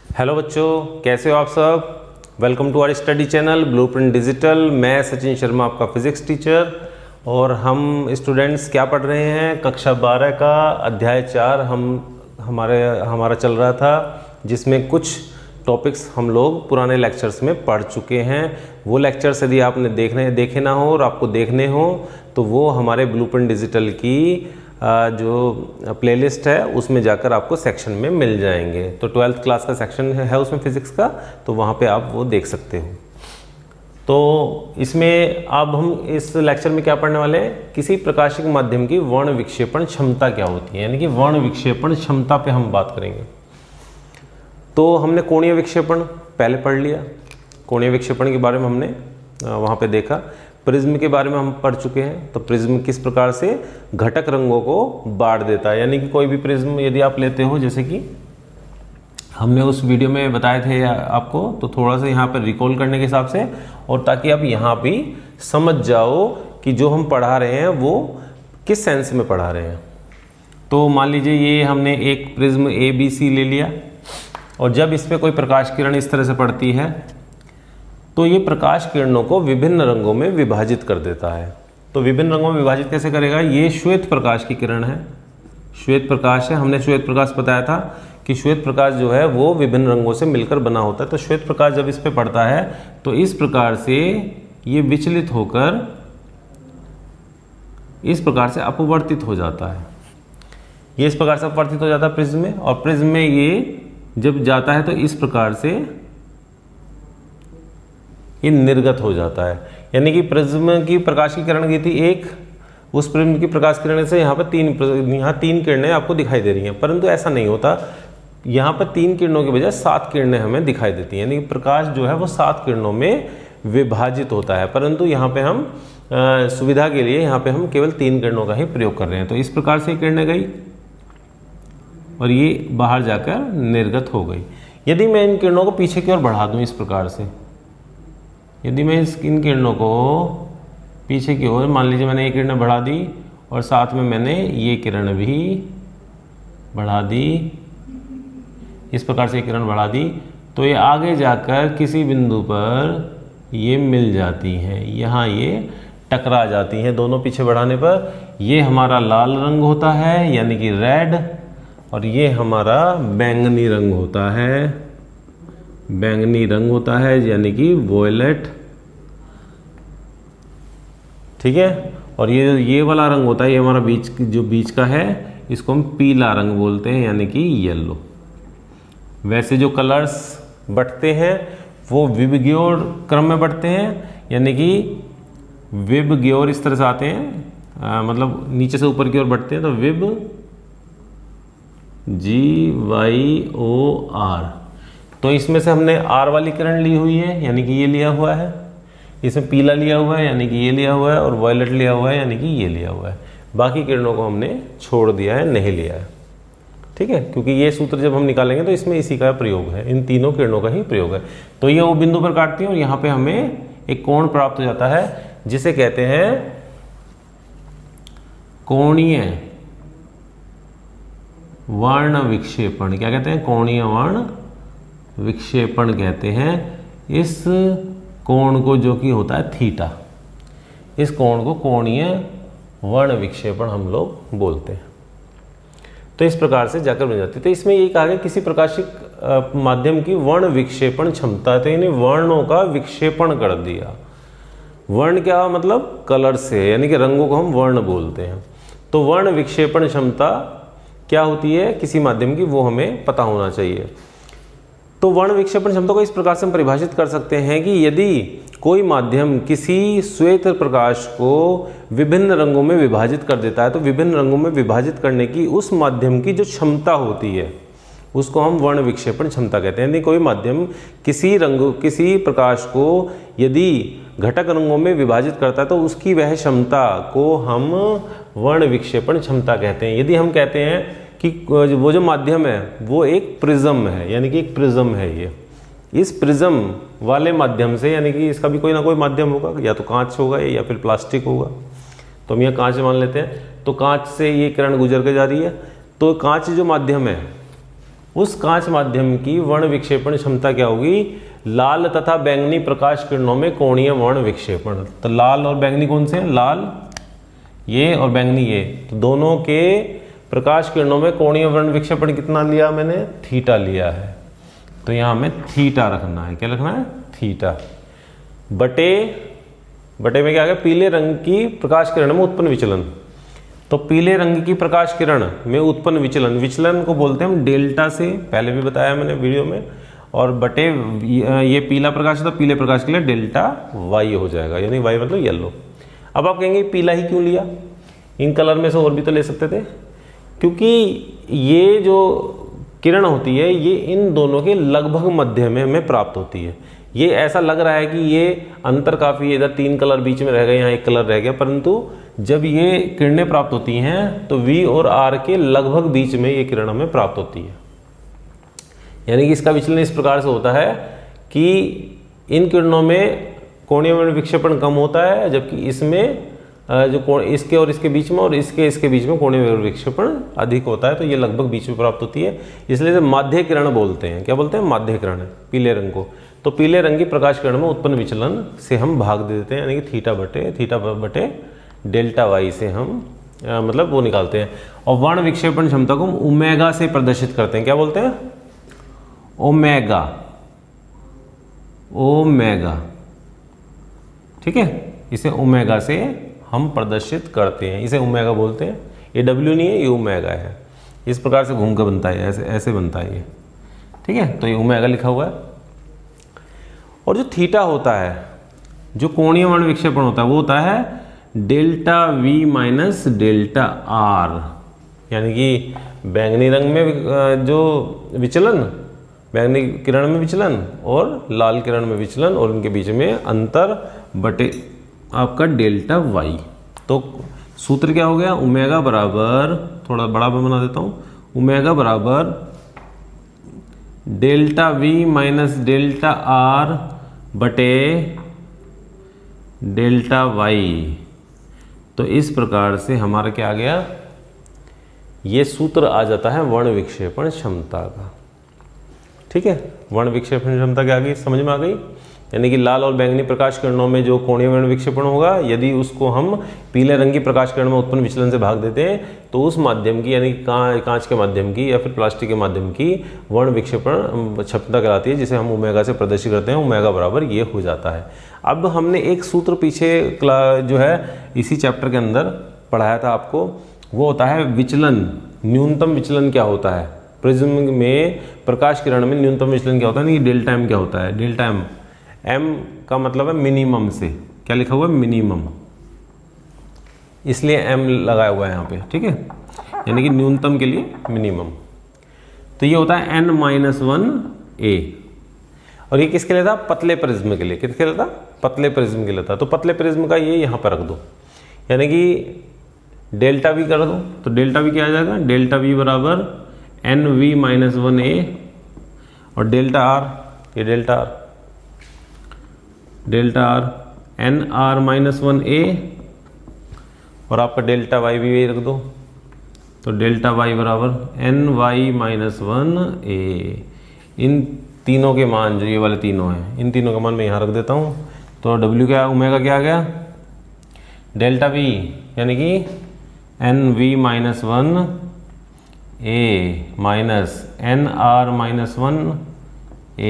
Hello बच्चों, कैसे हो आप सब। Welcome to our study channel blueprint digital. मैं सचिन शर्मा, आपका फिजिक्स टीचर, और हम स्टूडेंट्स क्या पढ़ रहे हैं, कक्षा 12 का अध्याय 4 हमारा चल रहा था, जिसमें कुछ टॉपिक्स हम लोग पुराने लेक्चर्स में पढ़ चुके हैं। वो लेक्चर्स यदि आपने देखे ना हो और आपको देखने हो तो वो हमारे ब्लूप्रिंट डिजिटल की जो प्लेलिस्ट है उसमें जाकर आपको सेक्शन में मिल जाएंगे। तो 12th क्लास का सेक्शन है उसमें फिजिक्स का, तो वहाँ पे आप वो देख सकते हो। तो इसमें अब हम इस लेक्चर में क्या पढ़ने वाले हैं, किसी प्रकाशिक माध्यम की वर्ण विक्षेपण क्षमता क्या होती है, यानी कि वर्ण विक्षेपण क्षमता पे हम बात करेंगे। तो हमने कोणीय विक्षेपण पहले पढ़ लिया, कोणीय विक्षेपण के बारे में हमने वहाँ पे देखा। प्रिज्म के बारे में हम पढ़ चुके हैं। तो प्रिज्म किस प्रकार से घटक रंगों को बांट देता है, यानी कि कोई भी प्रिज्म यदि आप लेते हो, जैसे कि हमने उस वीडियो में बताए थे आपको, तो थोड़ा सा यहाँ पर रिकॉल करने के हिसाब से, और ताकि आप यहाँ भी समझ जाओ कि जो हम पढ़ा रहे हैं वो किस सेंस में पढ़ा रहे हैं। तो मान लीजिए ये हमने एक प्रिज्म ABC ले लिया, और जब इस पर कोई प्रकाश किरण इस तरह से पड़ती है तो ये प्रकाश किरणों को विभिन्न रंगों में विभाजित कर देता है। तो विभिन्न रंगों में विभाजित कैसे करेगा, ये श्वेत प्रकाश की किरण है, श्वेत प्रकाश है। हमने श्वेत प्रकाश बताया था कि श्वेत प्रकाश जो है वो विभिन्न रंगों से मिलकर बना होता है। तो श्वेत प्रकाश जब इस पे पड़ता है तो इस प्रकार से ये विचलित होकर इस प्रकार से अपवर्तित हो जाता है। ये इस प्रकार से अपवर्तित हो जाता है प्रिज्म में, और प्रिज्म में ये जब जाता है तो इस प्रकार से ये निर्गत हो जाता है। यानी कि प्रिज्म की प्रकाश की किरण गई थी एक, उस प्रिज्म की प्रकाश किरण से यहाँ पर तीन किरणें आपको दिखाई दे रही हैं, परंतु ऐसा नहीं होता। यहाँ पर 3 किरणों के बजाय 7 किरणें हमें दिखाई देती हैं, यानी कि प्रकाश जो है वो 7 किरणों में विभाजित होता है। परंतु यहाँ पे हम सुविधा के लिए यहाँ पे हम केवल 3 किरणों का ही प्रयोग कर रहे हैं। तो इस प्रकार से किरणें गई और ये बाहर जाकर निर्गत हो गई। यदि मैं इन किरणों को पीछे की ओर बढ़ा दूँ इस प्रकार से, यदि मैं इन किरणों को पीछे की ओर, मान लीजिए मैंने ये किरणें बढ़ा दी और साथ में मैंने ये किरण भी बढ़ा दी, इस प्रकार से ये किरण बढ़ा दी, तो ये आगे जाकर किसी बिंदु पर ये मिल जाती हैं, यहाँ ये टकरा जाती हैं दोनों पीछे बढ़ाने पर। ये हमारा लाल रंग होता है यानी कि रेड, और ये हमारा बैंगनी रंग होता है, बैंगनी रंग होता है यानी कि वोयलेट, ठीक है। और ये वाला रंग होता है, ये हमारा बीच का है, इसको हम पीला रंग बोलते हैं यानी कि येलो। वैसे जो कलर्स बटते हैं वो विबग्योर क्रम में बटते हैं, यानी कि विबग्योर इस तरह से आते हैं, मतलब नीचे से ऊपर की ओर बढ़ते हैं। तो विब GYOR, तो इसमें से हमने R वाली किरण ली हुई है यानी कि ये लिया हुआ है, इसमें पीला लिया हुआ है यानी कि ये लिया हुआ है, और वॉयलेट लिया हुआ है यानी कि ये लिया हुआ है। बाकी किरणों को हमने छोड़ दिया है, नहीं लिया है, ठीक है, क्योंकि ये सूत्र जब हम निकालेंगे तो इसमें इसी का प्रयोग है, इन तीनों किरणों का ही प्रयोग है। तो ये वो बिंदु पर काटती है और यहाँ पे हमें एक कोण प्राप्त हो जाता है, जिसे कहते हैं कोणीय वर्ण विक्षेपण। क्या कहते हैं, कोणीय वर्ण विक्षेपण कहते हैं इस कोण को, जो कि होता है थीटा। इस कोण को कोणीय वर्ण विक्षेपण हम लोग बोलते हैं। तो इस प्रकार से जाकर बन जाती है। तो इसमें ये कहा गया किसी प्रकाशिक माध्यम की वर्ण विक्षेपण क्षमता, तो यानी वर्णों का विक्षेपण कर दिया। वर्ण क्या मतलब, कलर से, यानी कि रंगों को हम वर्ण बोलते हैं। तो वर्ण विक्षेपण क्षमता क्या होती है किसी माध्यम की, वो हमें पता होना चाहिए। तो वर्ण विक्षेपण क्षमता को इस प्रकार से हम परिभाषित कर सकते हैं कि यदि कोई माध्यम किसी श्वेत प्रकाश को विभिन्न रंगों में विभाजित कर देता है, तो विभिन्न रंगों में विभाजित करने की उस माध्यम की जो क्षमता होती है उसको हम वर्ण विक्षेपण क्षमता कहते हैं। यदि कोई माध्यम किसी प्रकाश को यदि घटक रंगों में विभाजित करता है तो उसकी वह क्षमता को हम वर्ण विक्षेपण क्षमता कहते हैं। यदि हम कहते हैं कि वो जो माध्यम है वो एक प्रिज्म है, यानी कि एक प्रिज्म है, ये इस प्रिज्म वाले माध्यम से, यानी कि इसका भी कोई ना कोई माध्यम होगा, या तो कांच होगा या फिर प्लास्टिक होगा, तो हम यहाँ कांच मान लेते हैं। तो कांच से ये किरण गुजर के जा रही है, तो कांच जो माध्यम है उस कांच माध्यम की वर्ण विक्षेपण क्षमता क्या होगी, लाल तथा बैंगनी प्रकाश किरणों में कोणीय वर्ण विक्षेपण। तो लाल और बैंगनी कौन से हैं, लाल ये और बैंगनी ये, तो दोनों के प्रकाश किरणों में कोणीय वर्ण विक्षेपण कितना लिया मैंने, थीटा लिया है। तो यहाँ हमें थीटा रखना है, क्या रखना है, थीटा बटे में क्या आ गया, पीले रंग की प्रकाश किरण में उत्पन्न विचलन। तो पीले रंग की प्रकाश किरण में उत्पन्न विचलन को बोलते हैं हम डेल्टा से, पहले भी बताया मैंने वीडियो में, और बटे ये पीला प्रकाश है तो पीले प्रकाश के लिए डेल्टा वाई हो जाएगा, यानी वाई मतलब येलो। अब आप कहेंगे पीला ही क्यों लिया, इन कलर में से और भी तो ले सकते थे, क्योंकि ये जो किरण होती है ये इन दोनों के लगभग मध्य में हमें प्राप्त होती है। ये ऐसा लग रहा है कि ये अंतर काफ़ी है, इधर 3 कलर बीच में रह गए, यहाँ 1 कलर रह गया, परंतु जब ये किरणें प्राप्त होती हैं तो V और R के लगभग बीच में ये किरण हमें प्राप्त होती है। यानी कि इसका विचलन इस प्रकार से होता है कि इन किरणों में कोणीय वर्ण विक्षेपण कम होता है, जबकि इसमें जो इसके और इसके बीच में और इसके बीच में कोणीय वर्ण विक्षेपण अधिक होता है, तो ये लगभग बीच में प्राप्त होती है। इसलिए इसे माध्य किरण बोलते हैं। क्या बोलते हैं, माध्य किरण, पीले रंग को। तो पीले रंग की प्रकाश किरण में उत्पन्न विचलन से हम भाग दे देते हैं, यानी कि थीटा बटे डेल्टा वाई से हम मतलब वो निकालते हैं। और वर्ण विक्षेपण क्षमता को हम ओमेगा से प्रदर्शित करते हैं। क्या बोलते हैं, ओमेगा, ठीक है, इसे ओमेगा से हम प्रदर्शित करते हैं, इसे ओमेगा बोलते हैं। ये डब्ल्यू नहीं है, ये ओमेगा है। इस प्रकार से घूम कर बनता है, ऐसे बनता है ये, ठीक है। तो ये ओमेगा लिखा हुआ है। और जो थीटा होता है, जो कोणीय वर्ण विक्षेपण होता है, वो होता है delta v minus delta are, यानी कि बैंगनी रंग में जो विचलन, बैंगनी किरण में विचलन और लाल किरण में विचलन, और इनके बीच में अंतर बटे आपका डेल्टा वाई। तो सूत्र क्या हो गया, ओमेगा बराबर, थोड़ा बड़ा बना देता हूँ, ओमेगा बराबर delta v minus delta are बटे डेल्टा वाई। तो इस प्रकार से हमारा क्या आ गया, ये सूत्र आ जाता है वर्ण विक्षेपण क्षमता का, ठीक है। वर्ण विक्षेपण क्षमता क्या आ गई, समझ में आ गई। यानी कि लाल और बैंगनी प्रकाश किरणों में जो कोणीय वर्ण विक्षेपण होगा, यदि उसको हम पीले रंग की प्रकाश किरण में उत्पन्न विचलन से भाग देते हैं, तो उस माध्यम की, यानी कांच के माध्यम की या फिर प्लास्टिक के माध्यम की वर्ण विक्षेपण क्षमता कहलाती है, जिसे हम ओमेगा से प्रदर्शित करते हैं। ओमेगा बराबर ये हो जाता है। अब हमने एक सूत्र पीछे जो है इसी चैप्टर के अंदर पढ़ाया था आपको, वो होता है विचलन, न्यूनतम विचलन क्या होता है प्रिज्म में, प्रकाश किरण में न्यूनतम विचलन क्या होता है, नहीं डेल्टा एम क्या होता है, डेल्टा एम, एम का मतलब है मिनिमम से, क्या लिखा हुआ है, मिनिमम, इसलिए एम लगाया हुआ है यहाँ पे, ठीक है, यानी कि न्यूनतम के लिए मिनिमम। तो ये होता है n-1 और ये किसके लिए था, पतले प्रिज्म के लिए। किसके लिए था, पतले प्रिज्म के लिए था। तो पतले प्रिज्म का ये यहाँ पर रख दो, यानी कि डेल्टा वी कर दो। तो डेल्टा वी क्या आ जाएगा, डेल्टा वी बराबर NV-1A और डेल्टा आर, ये डेल्टा आर NR-1A और आपका डेल्टा वाई भी रख दो। तो डेल्टा वाई बराबर NY-1A। इन तीनों के मान, जो ये वाले तीनों हैं, इन तीनों का मान मैं यहाँ रख देता हूँ। तो W क्या, ओमेगा क्या आ गया, डेल्टा V यानी कि NV-1A माइनस NR-1A,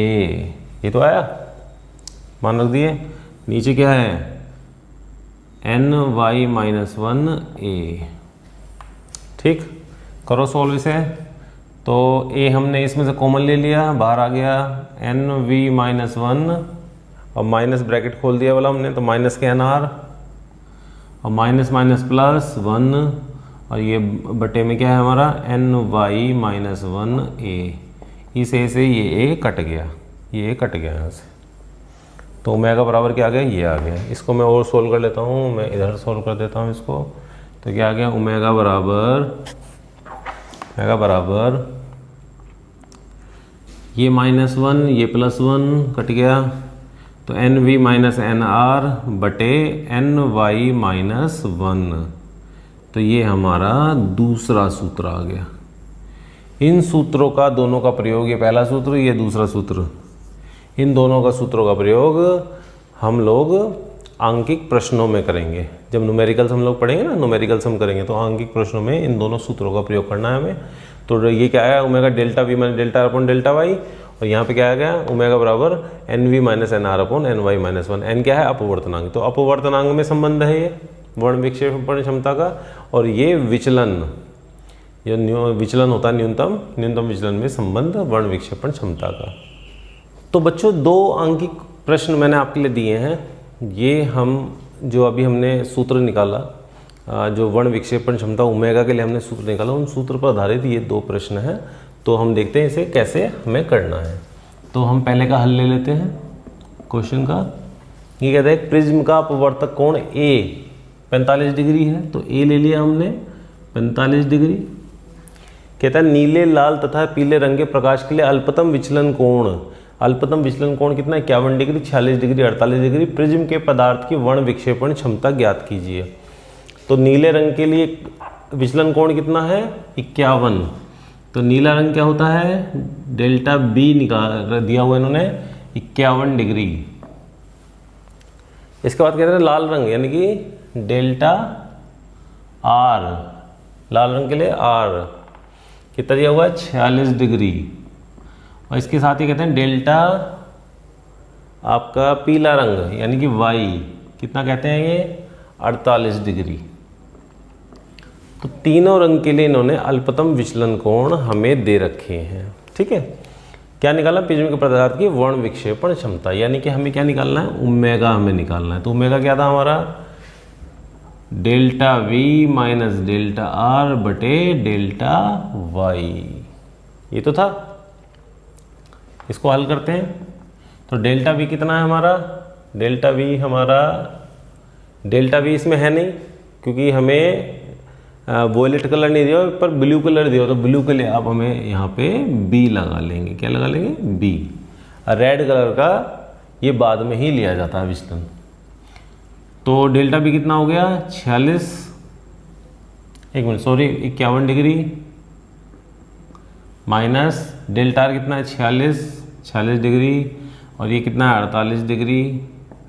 ये तो आया, मान रख दिए। नीचे क्या है, NY-1A, ठीक। करो सॉल्व इसे। तो A हमने इसमें से कॉमन ले लिया, बाहर आ गया NV-1 और माइनस ब्रैकेट खोल दिया वाला हमने, तो माइनस के NR और माइनस माइनस प्लस 1 और ये बटे में क्या है हमारा NY-1A। इसे ये A कट गया, ये A कट गया यहाँ से। तो ओमेगा बराबर क्या आ गया, ये आ गया। इसको मैं और सोल्व कर लेता हूँ, मैं इधर सोल्व कर देता हूँ इसको। तो क्या आ गया, ओमेगा बराबर ये -1 ये +1 कट गया, तो NV-NR बटे NY-1 तो ये हमारा दूसरा सूत्र आ गया। इन सूत्रों का दोनों का प्रयोग, ये पहला सूत्र, ये दूसरा सूत्र, इन दोनों का सूत्रों का प्रयोग हम लोग आंकिक प्रश्नों में करेंगे। जब न्यूमेरिकल्स हम लोग पढ़ेंगे ना, न्यूमेरिकल्स हम करेंगे तो आंकिक प्रश्नों में इन दोनों सूत्रों का प्रयोग करना है हमें। तो ये क्या है, omega delta v minus delta r upon delta y, और यहाँ पे क्या आ गया, ओमेगा बराबर n v minus n r upon n y minus one. N क्या है, अपवर्तनांक, तो अपवर्तनांक में संबंध है ये वर्ण विक्षेपण क्षमता का, और ये विचलन, ये विचलन होता है न्यूनतम विचलन में संबंध वर्ण विक्षेपण क्षमता का। तो बच्चों 2 आंकिक प्रश्न मैंने आपके लिए दिए हैं। ये हम जो अभी हमने सूत्र निकाला, जो वर्ण विक्षेपण क्षमता ओमेगा के लिए हमने सूत्र निकाला, उन सूत्र पर आधारित ये 2 प्रश्न हैं। तो हम देखते हैं इसे कैसे हमें करना है। तो हम पहले का हल ले लेते हैं क्वेश्चन का। ये कहते हैं प्रिज्म का अपवर्तक कोण ए 45 डिग्री है, तो ए ले लिया हमने 45 डिग्री। कहता है नीले, लाल तथा पीले रंग के प्रकाश के लिए अल्पतम विचलन कोण कितना है, 51 डिग्री, 46 डिग्री, 48 डिग्री। प्रिज्म के पदार्थ की वर्ण विक्षेपण क्षमता ज्ञात कीजिए। तो नीले रंग के लिए विचलन कोण कितना है, 51। तो नीला रंग क्या होता है, डेल्टा बी निकाल दिया हुआ इन्होंने 51 डिग्री। इसके बाद कहते हैं लाल रंग, यानी कि डेल्टा आर, लाल रंग के लिए आर कितना दिया हुआ है, 46 डिग्री। और इसके साथ ही कहते हैं डेल्टा आपका पीला रंग यानी कि वाई कितना कहते हैं ये, 48 डिग्री। तो तीनों रंग के लिए इन्होंने अल्पतम विचलन कोण हमें दे रखे हैं। ठीक है, क्या निकालना, प्रिज्म के पदार्थ की वर्ण विक्षेपण क्षमता, यानी कि हमें क्या निकालना है, ओमेगा हमें निकालना है। तो ओमेगा क्या था हमारा, delta v minus delta are बटे डेल्टा वाई, ये तो था। इसको हल करते हैं। तो डेल्टा वी कितना है हमारा, डेल्टा वी इसमें है नहीं, क्योंकि हमें वॉयलेट कलर नहीं दिया पर ब्लू कलर दिया, तो ब्लू के लिए आप हमें यहाँ पे बी लगा लेंगे। क्या लगा लेंगे, बी। रेड कलर का ये बाद में ही लिया जाता है विचलन। तो डेल्टा बी कितना हो गया, 51 डिग्री माइनस डेल्टा आर कितना है, 46 डिग्री, और ये कितना है, 48 डिग्री।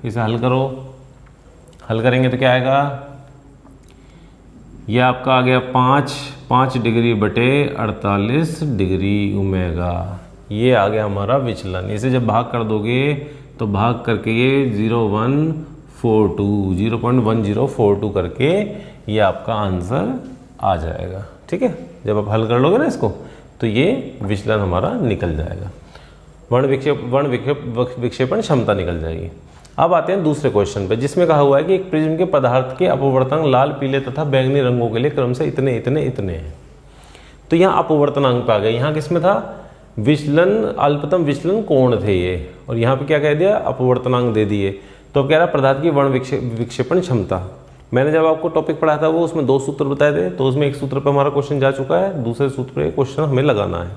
इसे हल करो, हल करेंगे तो क्या आएगा, ये आपका आ गया 5 डिग्री बटे 48 डिग्री ओमेगा। ये आ गया हमारा विचलन। इसे जब भाग कर दोगे तो भाग करके ये 0.1042 करके ये आपका आंसर आ जाएगा। ठीक है, जब आप हल कर लोगे ना इसको तो ये विचलन हमारा निकल जाएगा, वर्ण विक्षेपण क्षमता निकल जाएगी। अब आते हैं दूसरे क्वेश्चन पे, जिसमें कहा हुआ है कि एक प्रिज्म के पदार्थ के अपवर्तनांक लाल, पीले तथा बैंगनी रंगों के लिए क्रम से इतने हैं। तो यहाँ अपवर्तनांक पे आ गए, यहाँ किसमें था, विचलन, अल्पतम विचलन कोण थे ये, और यहाँ पे क्या कह दिया, अपवर्तनांक दे दिए। तो अब कह रहा है पदार्थ की वर्ण विक्षेपण क्षमता। मैंने जब आपको टॉपिक पढ़ाया था वो उसमें 2 सूत्र बताए थे, तो उसमें एक सूत्र पर हमारा क्वेश्चन जा चुका है, दूसरे सूत्र पर क्वेश्चन हमें लगाना है।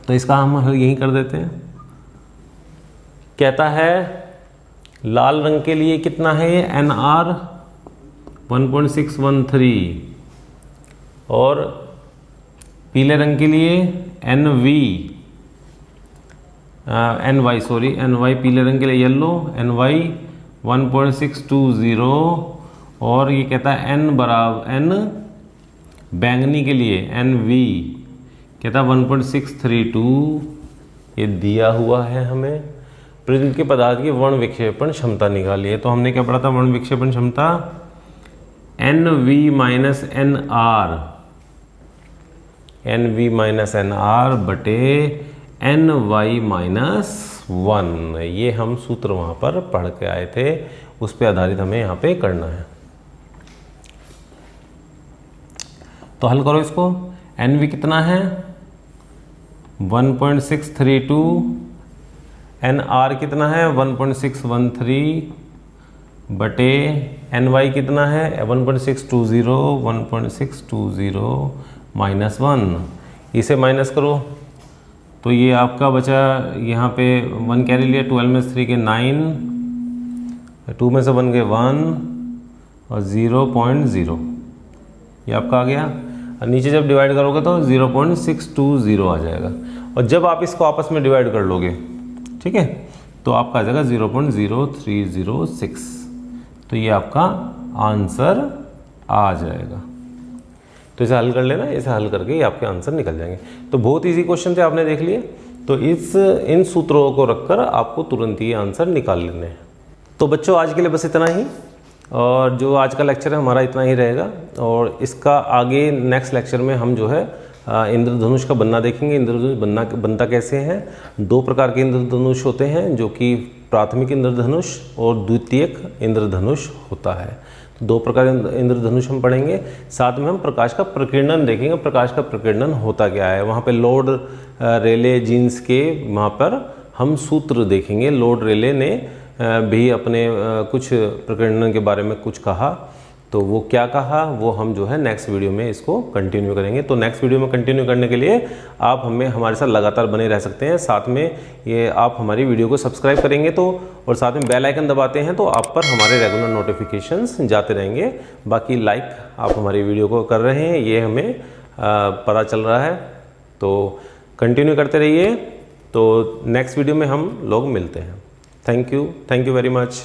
तो इसका हम हल यही कर देते हैं। कहता है लाल रंग के लिए कितना है, एन आर 1.613, और पीले रंग के लिए एन वाई पीले रंग के लिए येलो, एन वाई 1.620, और ये कहता है एन बैंगनी के लिए एन वी कहता है 1.632। ये दिया हुआ है हमें। प्रिज्म के पदार्थ की वर्ण विक्षेपण क्षमता निकालिए। तो हमने क्या पढ़ा था, वर्ण विक्षेपण क्षमता n v minus n r बटे एन वाई माइनस 1। ये हम सूत्र वहाँ पर पढ़ के आए थे, उस पर आधारित हमें यहाँ पे करना है। तो हल करो इसको। एन वी कितना है 1.632, एन आर कितना है 1.613 बटे एन वाई कितना है 1.620 माइनस 1। इसे माइनस करो तो ये आपका बचा, यहाँ पे 1 कैरी लिया, 12 में से 3 के 9, 2 में से 1 के 1 और 0.0। ये आपका आ गया। और नीचे जब डिवाइड करोगे तो 0.620 आ जाएगा। और जब आप इसको आपस में डिवाइड कर लोगे, ठीक है, तो आपका आ जाएगा 0.0306। तो ये आपका आंसर आ जाएगा। तो इसे हल कर लेना, इसे हल करके ये आपके आंसर निकल जाएंगे। तो बहुत इजी क्वेश्चन थे, आपने देख लिए। तो इन सूत्रों को रखकर आपको तुरंत ही आंसर निकाल लेने हैं। तो बच्चों आज के लिए बस इतना ही, और जो आज का लेक्चर है हमारा इतना ही रहेगा। और इसका आगे नेक्स्ट लेक्चर में हम जो है इंद्रधनुष का बनना देखेंगे। इंद्रधनुष बनता कैसे है। 2 प्रकार के इंद्रधनुष होते हैं, जो कि प्राथमिक इंद्रधनुष और द्वितीयक इंद्रधनुष होता है। 2 प्रकार इंद्रधनुष हम पढ़ेंगे। साथ में हम प्रकाश का प्रकीर्णन देखेंगे। प्रकाश का प्रकीर्णन होता क्या है, वहाँ पे लॉर्ड रेले जीन्स के वहाँ पर हम सूत्र देखेंगे। लॉर्ड रेले ने भी अपने कुछ प्रकीर्णन के बारे में कुछ कहा, तो वो क्या कहा वो हम जो है नेक्स्ट वीडियो में इसको कंटिन्यू करेंगे। तो नेक्स्ट वीडियो में कंटिन्यू करने के लिए आप हमारे साथ लगातार बने रह सकते हैं। साथ में ये आप हमारी वीडियो को सब्सक्राइब करेंगे तो, और साथ में बेल आइकन दबाते हैं तो आप पर हमारे रेगुलर नोटिफिकेशंस जाते रहेंगे। बाकी लाइक आप हमारी वीडियो को कर रहे हैं, ये हमें पता चल रहा है। तो कंटिन्यू करते रहिए। तो नेक्स्ट वीडियो में हम लोग मिलते हैं। Thank you very much.